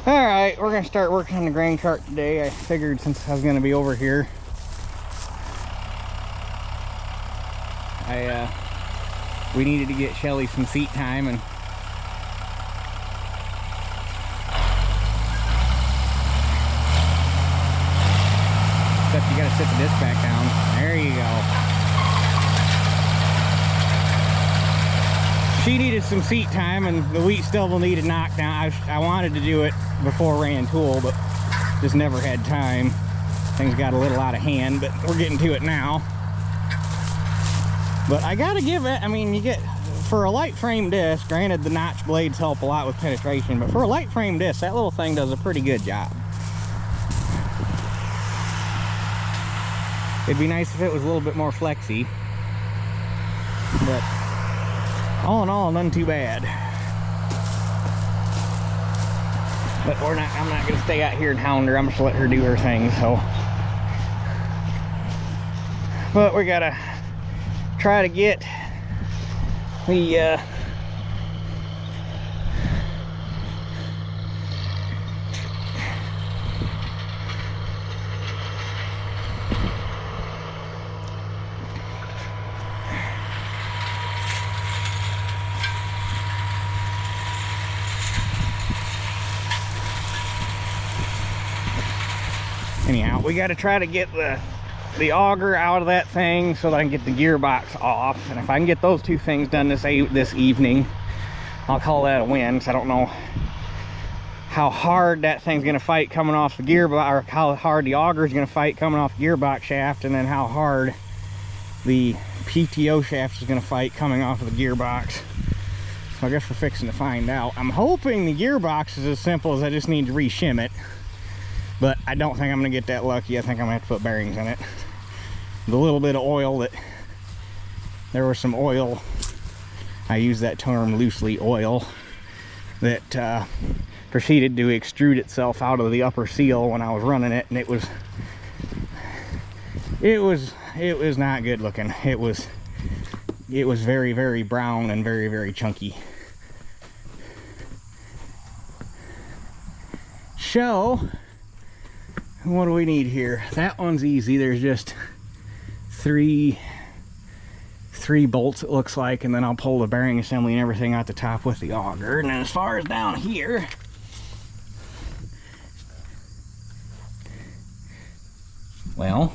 Alright, we're gonna start working on the grain cart today. I figured since I was gonna be over here, we needed to get Shelly some seat time, and except you gotta sit the disc back down. There you go. She needed some seat time, and the wheat stubble needed knockdown. I wanted to do it before ran tool, but just never had time. Things got a little out of hand, but we're getting to it now. But I gotta give it, I mean, you get, for a light frame disc, granted the notch blades help a lot with penetration, but for a light frame disc, that little thing does a pretty good job. It'd be nice if it was a little bit more flexy, but all in all, none too bad. But I'm not gonna stay out here and hound her. I'm just let her do her thing, so. But we gotta try to get the anyhow, we got to try to get the auger out of that thing so that I can get the gearbox off. And if I can get those two things done this evening, I'll call that a win. So I don't know how hard that thing's going to fight coming off the gearbox, or how hard the auger is going to fight coming off the gearbox shaft, and then how hard the PTO shaft is going to fight coming off of the gearbox. So I guess we're fixing to find out. I'm hoping the gearbox is as simple as I just need to re-shim it. But I don't think I'm going to get that lucky. I think I'm going to have to put bearings in it. The little bit of oil that... There was some oil, I use that term loosely, oil, that proceeded to extrude itself out of the upper seal when I was running it, and it was not good looking. It was very, very brown and very, very chunky. So what do we need here? That one's easy. There's just three bolts, it looks like, and then I'll pull the bearing assembly and everything out the top with the auger. And then as far as down here, well,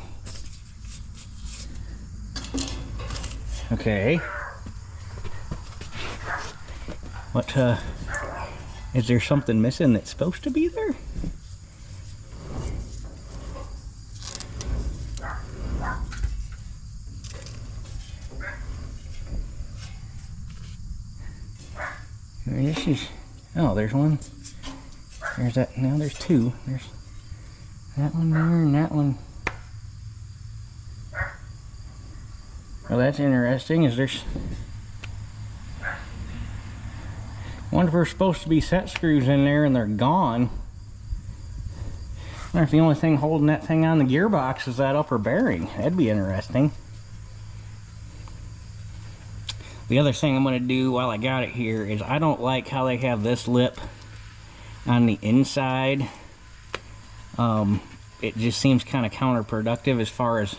okay, what is there something missing that's supposed to be there? This is, oh, there's one. There's that. Now there's two. There's that one there and that one. Well, that's interesting. Is there's, I wonder if there's supposed to be set screws in there and they're gone. I wonder if the only thing holding that thing on the gearbox is that upper bearing. That'd be interesting. The other thing I'm going to do while I got it here is, I don't like how they have this lip on the inside. It just seems kind of counterproductive as far as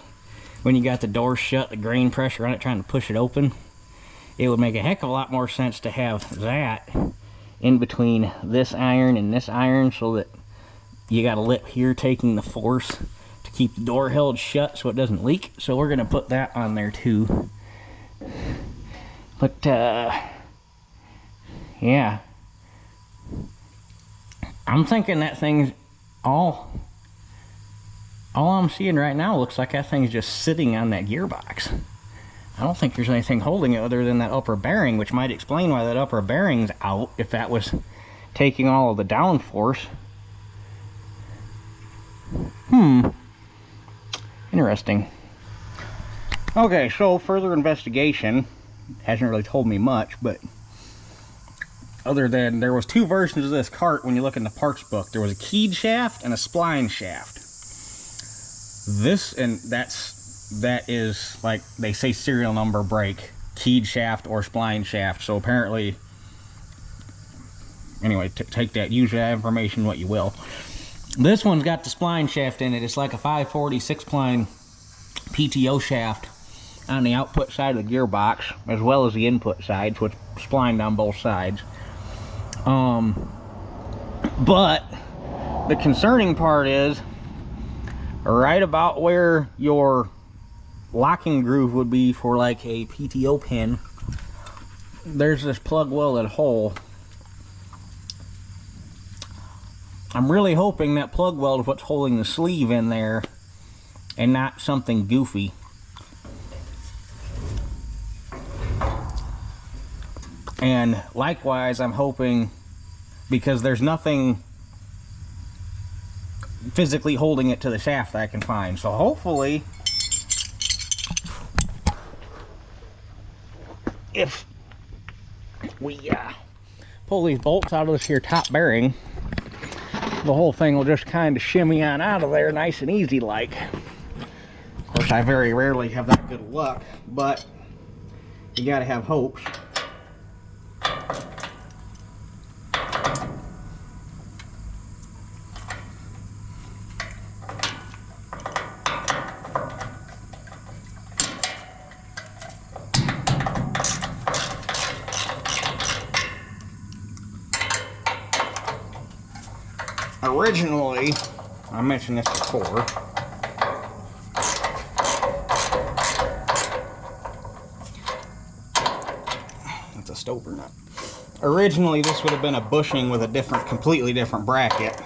when you got the door shut, the grain pressure on it trying to push it open. It would make a heck of a lot more sense to have that in between this iron and this iron, so that you got a lip here taking the force to keep the door held shut so it doesn't leak. So we're going to put that on there too. But, yeah. I'm thinking that thing's all I'm seeing right now looks like that thing's just sitting on that gearbox. I don't think there's anything holding it other than that upper bearing, which might explain why that upper bearing's out, if that was taking all of the downforce. Interesting. Okay, so further investigation hasn't really told me much, but other than there was two versions of this cart when you look in the parts book. There was a keyed shaft and a spline shaft. This, and that is, like they say, serial number brake, keyed shaft or spline shaft. So apparently anyway, take that, use that information what you will. This one's got the spline shaft in it. It's like a 540 6-spline PTO shaft on the output side of the gearbox, as well as the input sides, with splined on both sides. But the concerning part is right about where your locking groove would be for like a PTO pin, there's this plug welded hole. I'm really hoping that plug weld is what's holding the sleeve in there and not something goofy. And likewise, I'm hoping, because there's nothing physically holding it to the shaft that I can find. So hopefully, if we pull these bolts out of this here top bearing, the whole thing will just kind of shimmy on out of there nice and easy like. Of course, I very rarely have that good luck, but you gotta have hopes. Originally, I mentioned this before, that's a stoper nut. Originally, this would have been a bushing with a completely different bracket,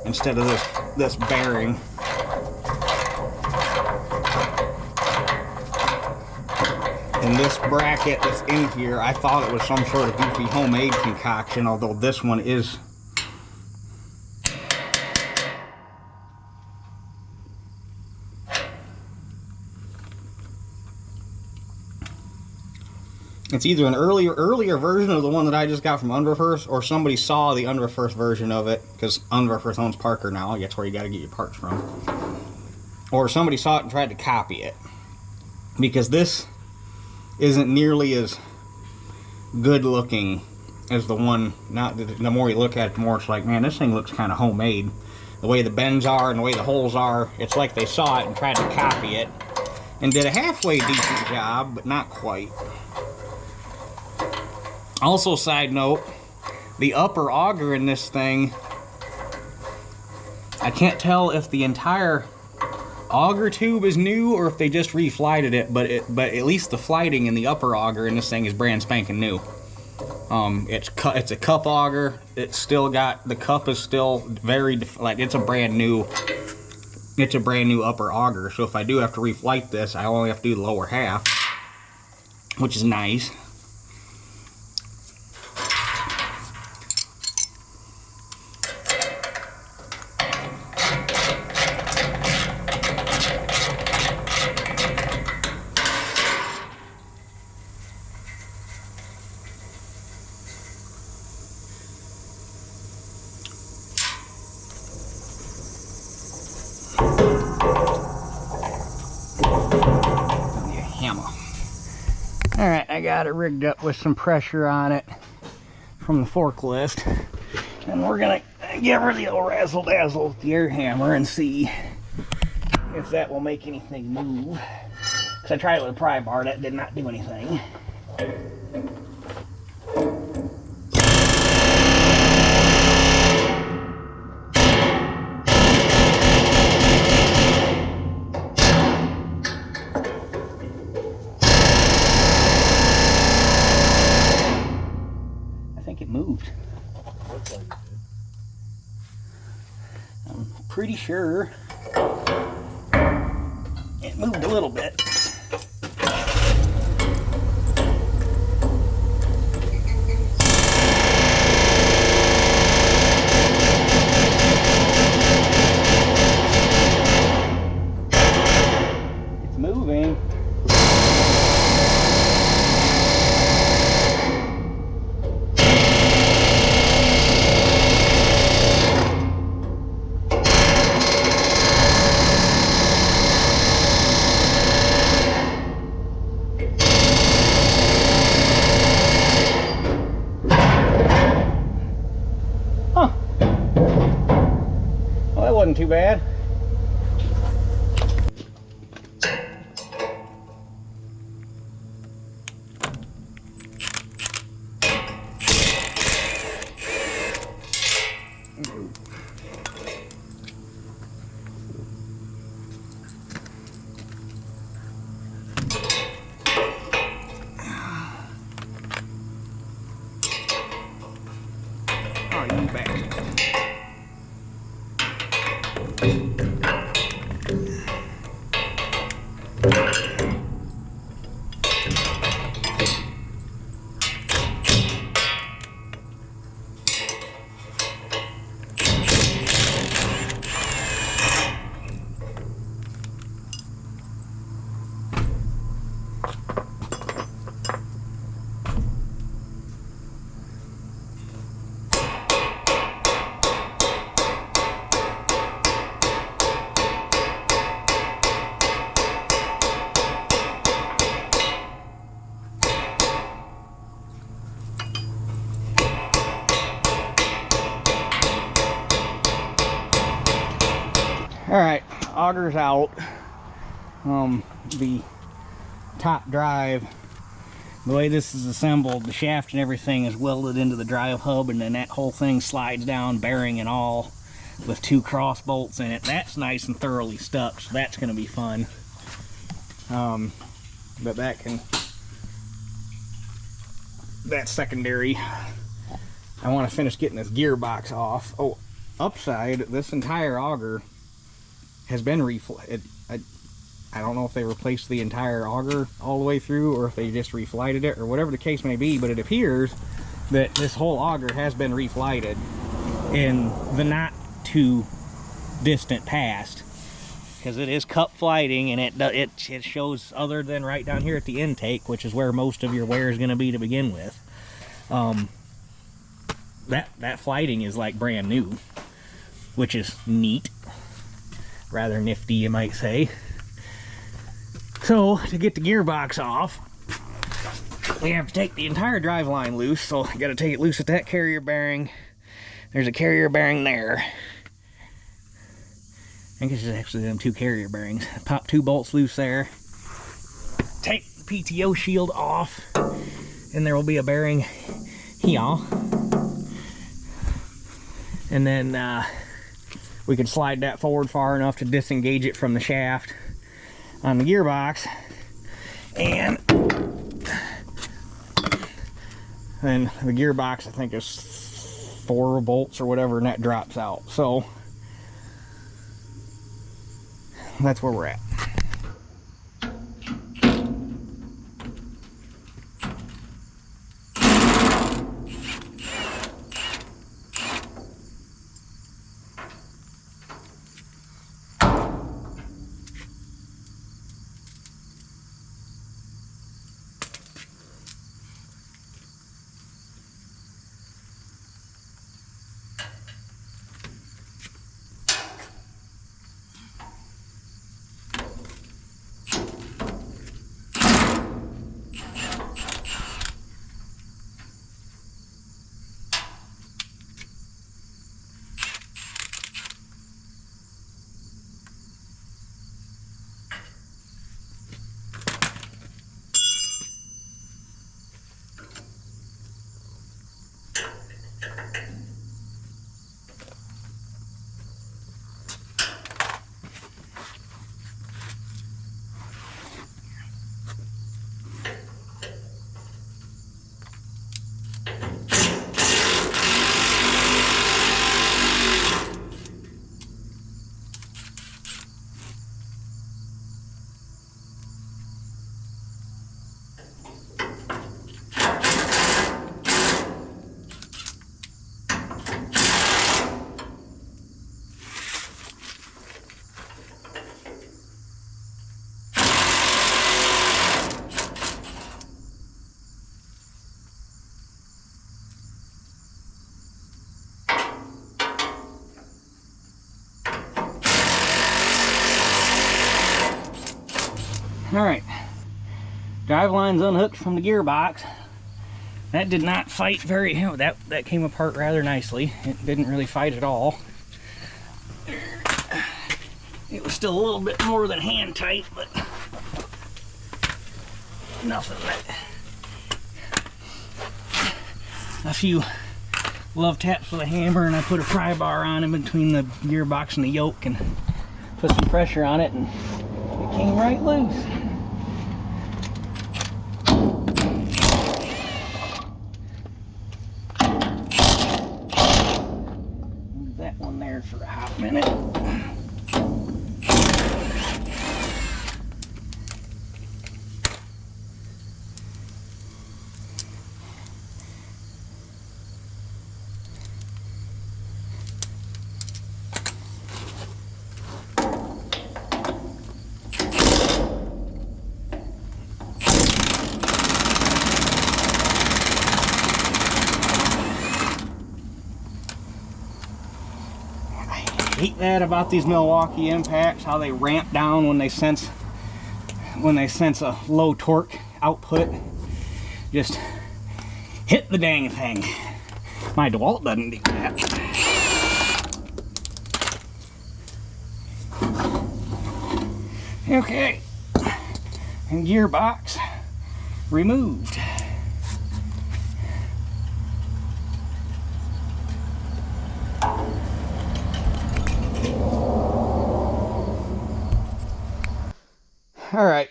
instead of this bearing. And this bracket that's in here, I thought it was some sort of goofy homemade concoction, although this one is. It's either an earlier version of the one that I just got from Unreverse, or somebody saw the Unreverse version of it, because Unreverse owns Parker now. That's where you got to get your parts from. Or somebody saw it and tried to copy it, because this isn't nearly as good looking as the one. Not the more you look at it, the more it's like, man, this thing looks kind of homemade. The way the bends are and the way the holes are, it's like they saw it and tried to copy it, and did a halfway decent job, but not quite. Also, side note, the upper auger in this thing, I can't tell if the entire auger tube is new or if they just reflighted it, but at least the flighting in the upper auger in this thing is brand spanking new. It's a cup auger. It's still got, the cup is still very, like, it's a brand new upper auger. So if I do have to reflight this, I only have to do the lower half, which is nice. Alright, I got it rigged up with some pressure on it from the forklift, and we're gonna give her the old razzle dazzle with the air hammer and see if that will make anything move. Because I tried it with a pry bar, that did not do anything. It moved. Looks like it did. I'm pretty sure it moved a little bit. It's moving. too bad. Oh, you bastard. All right, auger's out. The top drive, the way this is assembled, the shaft and everything is welded into the drive hub, and then that whole thing slides down, bearing and all, with 2 cross bolts in it. That's nice and thoroughly stuck, so that's going to be fun. But that's secondary. I want to finish getting this gearbox off. Oh, upside, this entire auger has been I don't know if they replaced the entire auger all the way through, or if they just reflighted it, or whatever the case may be, but it appears that this whole auger has been reflighted in the not too distant past, because it is cup flighting, and it shows, other than right down here at the intake, which is where most of your wear is going to be to begin with, that flighting is like brand new, which is neat. Rather nifty, you might say. So, to get the gearbox off, we have to take the entire drive line loose. So, I got to take it loose at that carrier bearing. There's a carrier bearing there. I think it's actually them 2 carrier bearings. Pop 2 bolts loose there. Take the PTO shield off, and there will be a bearing here. And then we can slide that forward far enough to disengage it from the shaft on the gearbox, and then the gearbox, I think, is 4 bolts or whatever, and that drops out. So that's where we're at. Alright, drive line's unhooked from the gearbox. That did not fight very, that came apart rather nicely. It didn't really fight at all. still a little bit more than hand tight, but nothing that a few love taps with a hammer, and I put a pry bar on in between the gearbox and the yoke and put some pressure on it, and it came right loose. Leave that one there for a hot minute. Hate that about these Milwaukee impacts, how they ramp down when they sense a low torque output. Just hit the dang thing. My DeWalt doesn't do that. Okay, and gearbox removed. All right,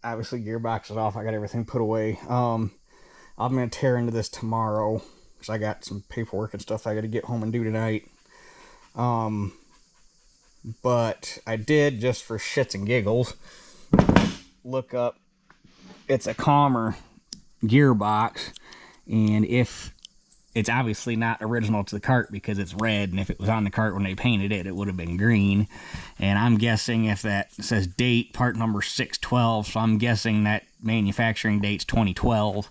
obviously gearbox is off. I got everything put away. I'm gonna tear into this tomorrow because I got some paperwork and stuff I got to get home and do tonight. But I did, just for shits and giggles, look up. It's a Calmer gearbox, and if it's obviously not original to the cart because it's red, and if it was on the cart when they painted it, it would have been green. And I'm guessing if that says date, part number 612, so I'm guessing that manufacturing date's 2012.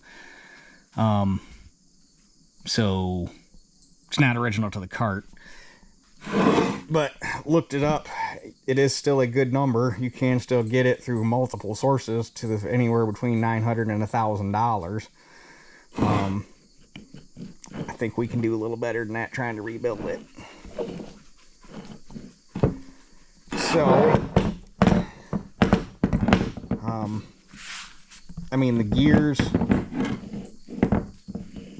So it's not original to the cart. But looked it up. It is still a good number. You can still get it through multiple sources to anywhere between $900 and $1,000. I think we can do a little better than that trying to rebuild it. So, I mean, the gears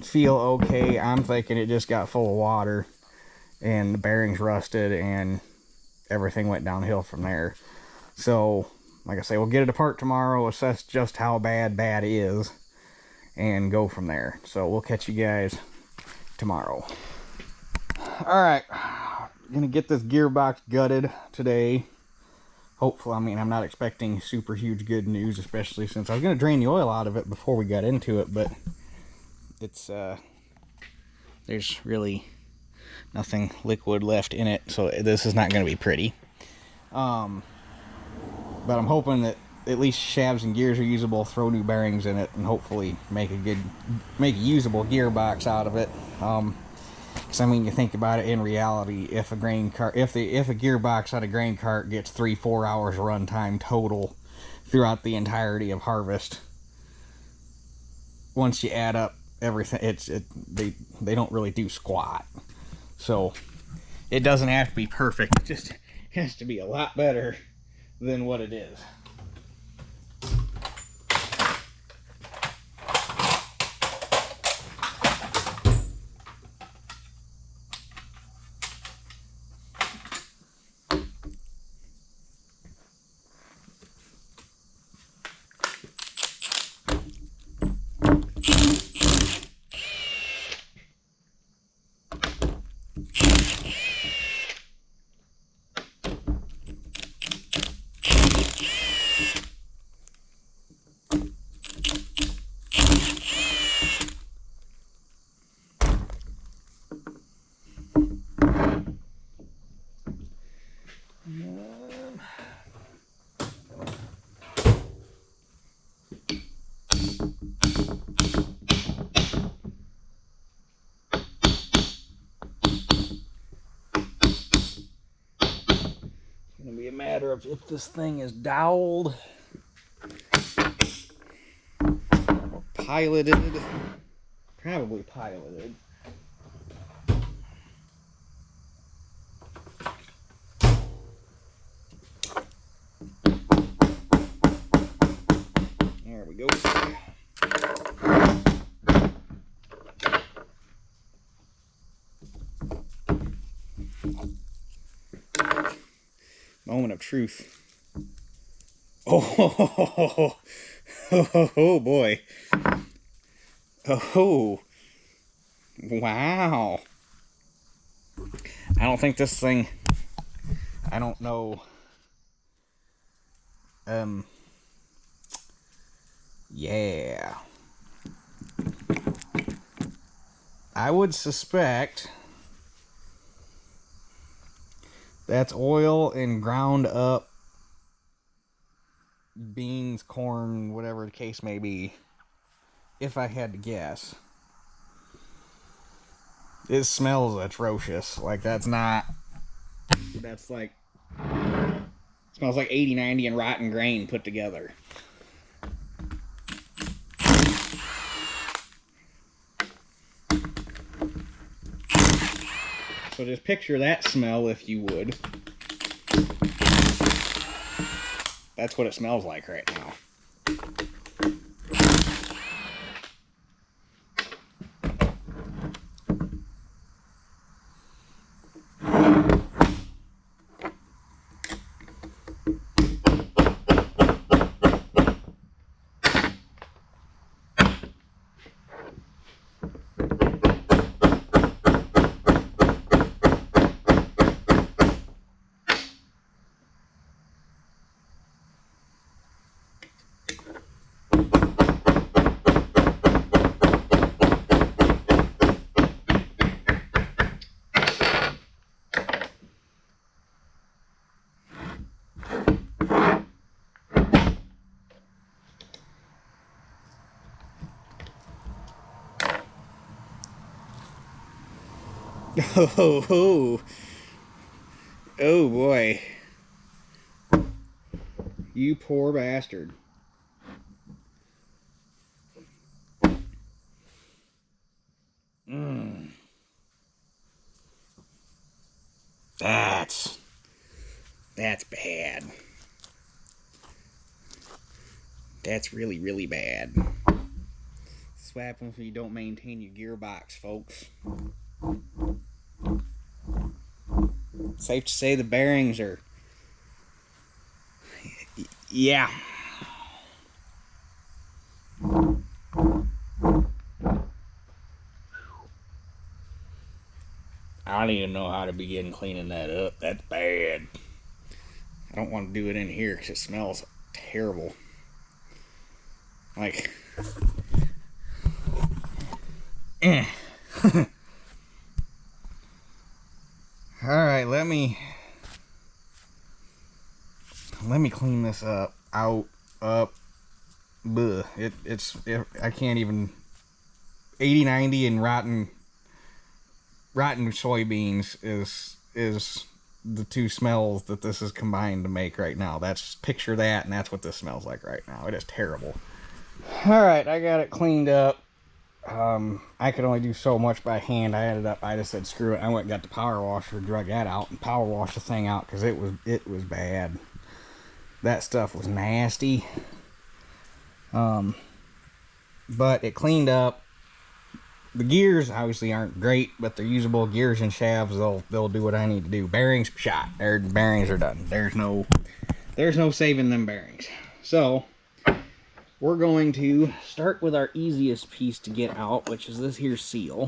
feel okay. I'm thinking it just got full of water and the bearings rusted and everything went downhill from there. So, like I say, we'll get it apart tomorrow, assess just how bad is, and go from there. So we'll catch you guys tomorrow. Alright, gonna get this gearbox gutted today. Hopefully, I mean, I'm not expecting super huge good news, especially since I was gonna drain the oil out of it before we got into it, but it's there's really nothing liquid left in it, so this is not gonna be pretty. But I'm hoping that at least shafts and gears are usable, throw new bearings in it, and hopefully make a usable gearbox out of it. Because I mean, you think about it, in reality, if a gearbox on a grain cart gets 3-4 hours runtime total throughout the entirety of harvest, once you add up everything, they don't really do squat. So it doesn't have to be perfect. It just has to be a lot better than what it is. Matter of if this thing is doweled or piloted. Probably piloted. go. Moment of truth. Oh, oh boy. Oh, wow. I don't think this thing, I don't know. Yeah. I would suspect that's oil and ground up beans, corn, whatever the case may be, if I had to guess. It smells atrocious. Like, that's like, smells like 80-90 and rotten grain put together. So just picture that smell, if you would. That's what it smells like right now. Oh, oh boy. You poor bastard. That's bad. That's really, really bad. This is what happens when you don't maintain your gearbox, folks. Safe to say the bearings are... Yeah. I don't even know how to begin cleaning that up. That's bad. I don't want to do it in here because it smells terrible. Like... Alright, let me clean this up. Out, up, bleh. I can't even... 80-90 and rotten soybeans is the two smells that this is combined to make right now. Picture that, and that's what this smells like right now. It is terrible. Alright, I got it cleaned up. I could only do so much by hand. I just said screw it. I went and got the power washer, drug that out, and power washed the thing out because it was bad. That stuff was nasty. But it cleaned up. The gears obviously aren't great, but they're usable. Gears and shafts, they'll do what I need to do. Bearings, shot. Bearings are done. There's no saving them bearings. So we're going to start with our easiest piece to get out, which is this here seal.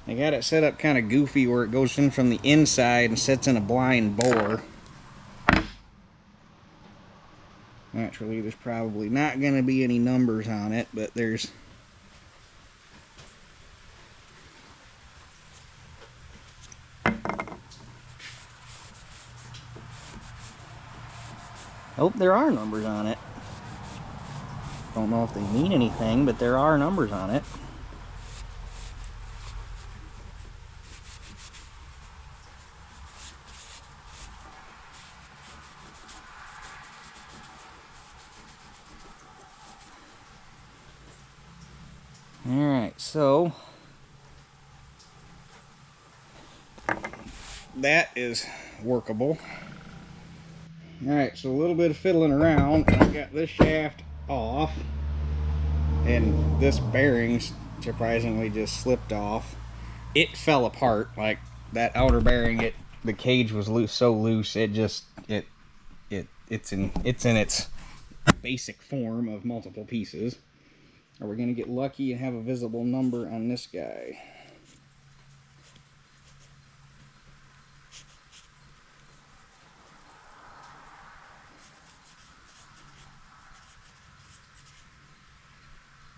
I got it set up kind of goofy where it goes in from the inside and sets in a blind bore. Naturally, there's probably not going to be any numbers on it, but there's Oh, there are numbers on it. Don't know if they mean anything, but there are numbers on it. Alright, so that is workable. Alright, so a little bit of fiddling around, and I got this shaft off, and this bearing surprisingly just slipped off. It fell apart, like that outer bearing, the cage was loose, so loose, it's in its basic form of multiple pieces. Are we gonna get lucky and have a visible number on this guy?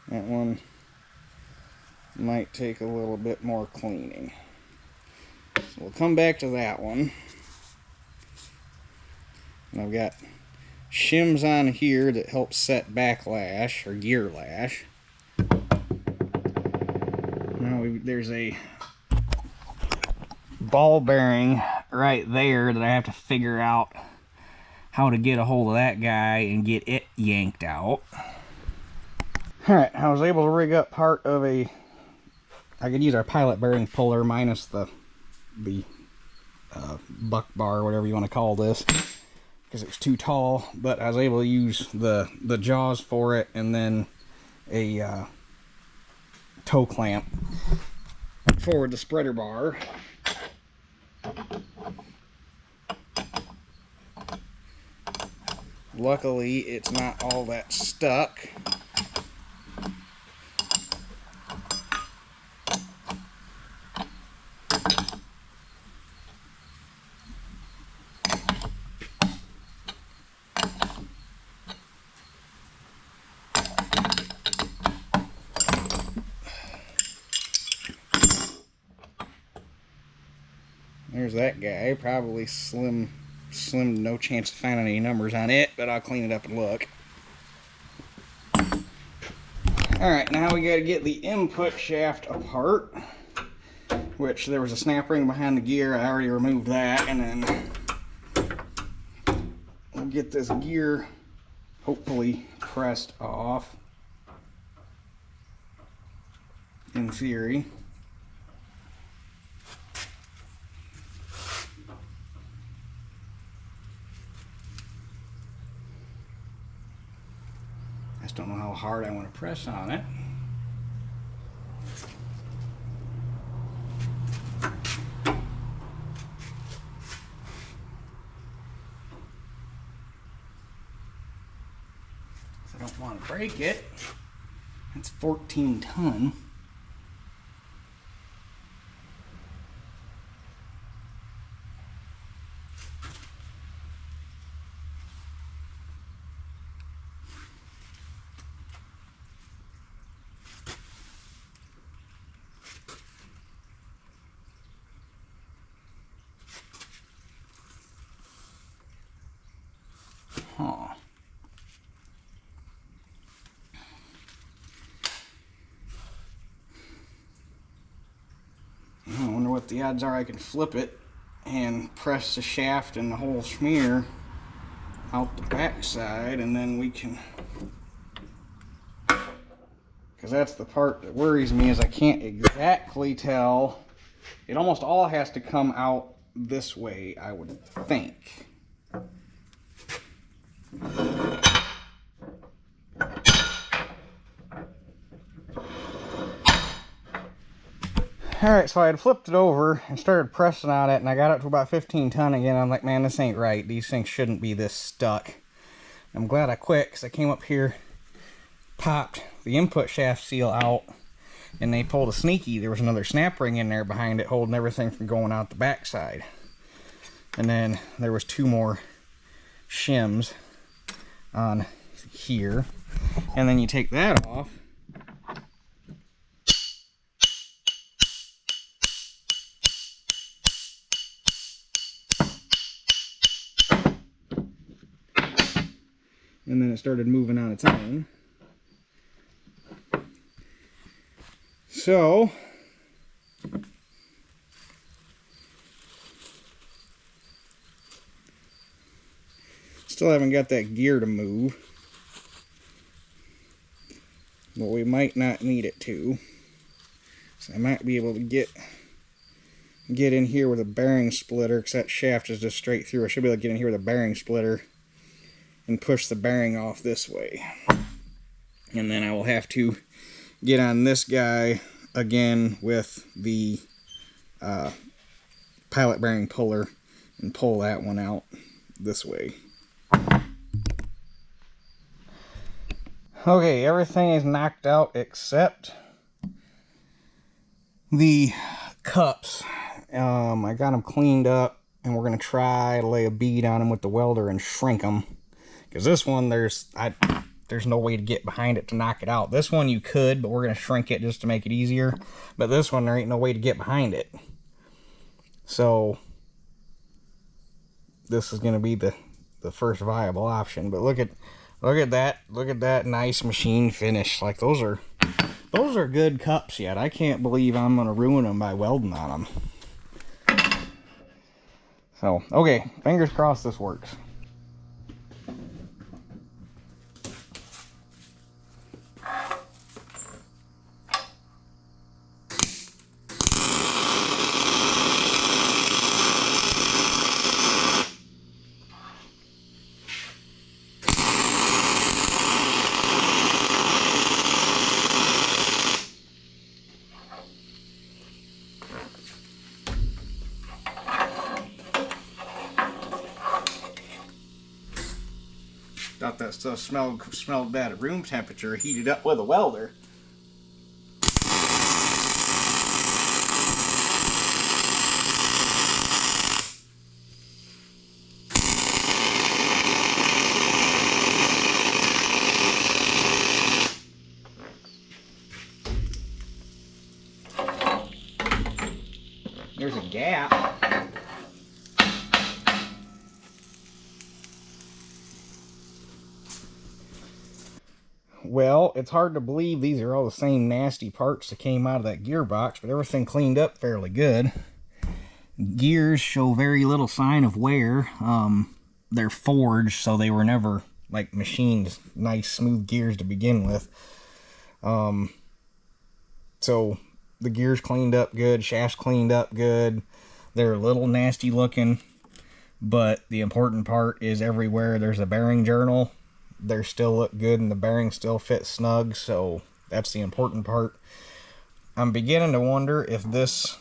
That one might take a little bit more cleaning. So we'll come back to that one. And I've got shims on here that help set backlash or gear lash. Now there's a ball bearing right there that I have to figure out how to get a hold of that guy and get it yanked out. Alright, I was able to rig up part of I could use our pilot bearing puller minus the buck bar, or whatever you want to call this, because it was too tall, but I was able to use the jaws for it, and then a toe clamp for the spreader bar. Luckily, it's not all that stuck. There's that guy, probably slim, no chance of finding any numbers on it, but I'll clean it up and look. Alright, now we gotta get the input shaft apart, which there was a snap ring behind the gear. I already removed that, and then we'll get this gear hopefully pressed off, in theory. I just don't know how hard I want to press on it. I don't want to break it. It's 14 ton. Huh. I wonder what the odds are I can flip it and press the shaft and the whole smear out the back side, and then we can, because that's the part that worries me, is I can't exactly tell. It almost all has to come out this way, I would think. Alright, so I had flipped it over and started pressing on it, and I got up to about 15 ton again. I'm like, man, this ain't right. These things shouldn't be this stuck. I'm glad I quit, because I came up here, popped the input shaft seal out, and they pulled a sneaky. There was another snap ring in there behind it holding everything from going out the back side. And then there was 2 more shims on here. And then you take that off. and then it started moving on its own. So still haven't got that gear to move, but we might not need it to. So I might be able to get in here with a bearing splitter, because that shaft is just straight through. I should be able to get in here with a bearing splitter and push the bearing off this way. And then I will have to get on this guy again with the pilot bearing puller and pull that one out this way. Okay, everything is knocked out except the cups. I got them cleaned up, and we're going to try to lay a bead on them with the welder and shrink them. Because this one, there's no way to get behind it to knock it out. This one you could, but we're going to shrink it just to make it easier. But this one, there ain't no way to get behind it. So this is going to be the first viable option. But look at that. Look at that nice machine finish. Like, those are good cups yet. I can't believe I'm going to ruin them by welding on them. So, okay, fingers crossed this works. Thought that stuff smelled bad at room temperature, heated up with a welder. There's a gap. Well, it's hard to believe these are all the same nasty parts that came out of that gearbox, but everything cleaned up fairly good. Gears show very little sign of wear. They're forged, so they were never like machined nice smooth gears to begin with. So the gears cleaned up good, shafts cleaned up good. They're a little nasty looking, but the important part is everywhere there's a bearing journal, they still look good and the bearings still fit snug, so that's the important part. I'm beginning to wonder if this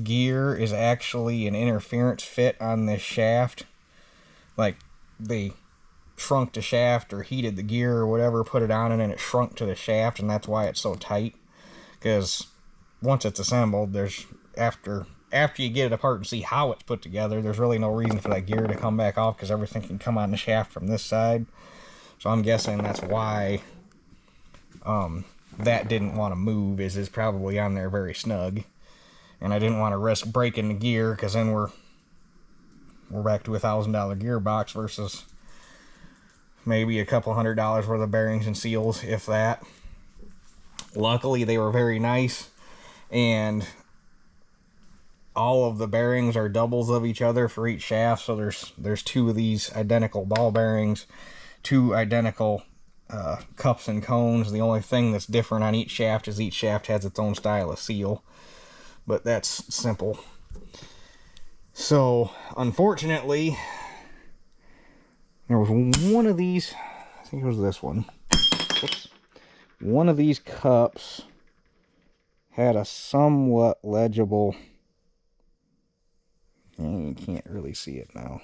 gear is actually an interference fit on this shaft. Like, they shrunk the shaft or heated the gear or whatever, put it on, and then it shrunk to the shaft, and that's why it's so tight. Because once it's assembled, there's after you get it apart and see how it's put together, there's really no reason for that gear to come back off, because everything can come on the shaft from this side. So I'm guessing that's why that didn't want to move, is probably on there very snug. And I didn't want to risk breaking the gear, because then we're back to $1,000 gearbox versus maybe a couple $100 worth of bearings and seals, if that. Luckily, they were very nice, and all of the bearings are doubles of each other for each shaft. So there's two of these identical ball bearings, two identical cups and cones. The only thing that's different on each shaft is each shaft has its own style of seal, but that's simple. So unfortunately, there was one of these, I think it was this one. Oops. One of these cups had a somewhat legible, you can't really see it now,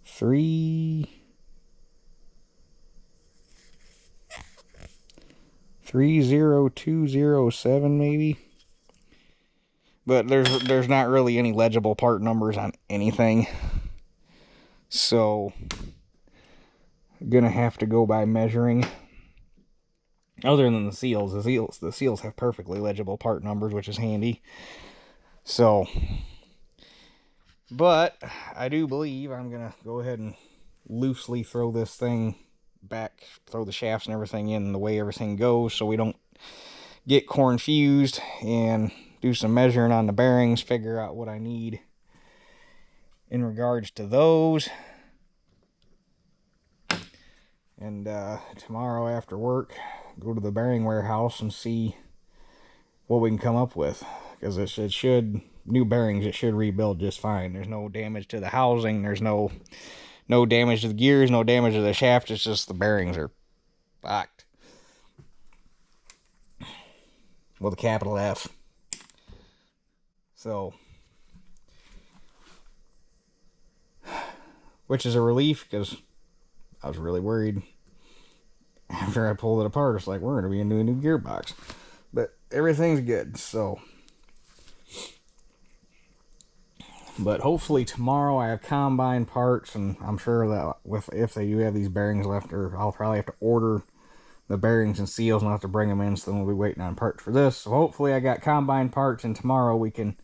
30207 maybe, but there's not really any legible part numbers on anything, so I'm gonna have to go by measuring. Other than the seals have perfectly legible part numbers, which is handy. So, but I do believe I'm gonna go ahead and loosely throw this thing back, throw the shafts and everything in the way everything goes, so we don't get confused, and do some measuring on the bearings, figure out what I need in regards to those. And tomorrow after work, go to the bearing warehouse and see what we can come up with, because it should, new bearings, it should rebuild just fine. There's no damage to the housing, there's no damage to the gears, no damage to the shaft. It's just the bearings are fucked with a capital F. So, which is a relief, because I was really worried after I pulled it apart. It's like, we're going to be into a new gearbox. But everything's good, so. But hopefully tomorrow I have combine parts, and I'm sure that if they do have these bearings left, or I'll probably have to order the bearings and seals and I'll have to bring them in, so then we'll be waiting on parts for this. So hopefully I got combine parts, and tomorrow we can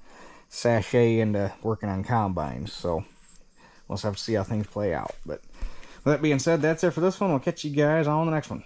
sashay into working on combines. So we'll just have to see how things play out. But with that being said, that's it for this one. We'll catch you guys on the next one.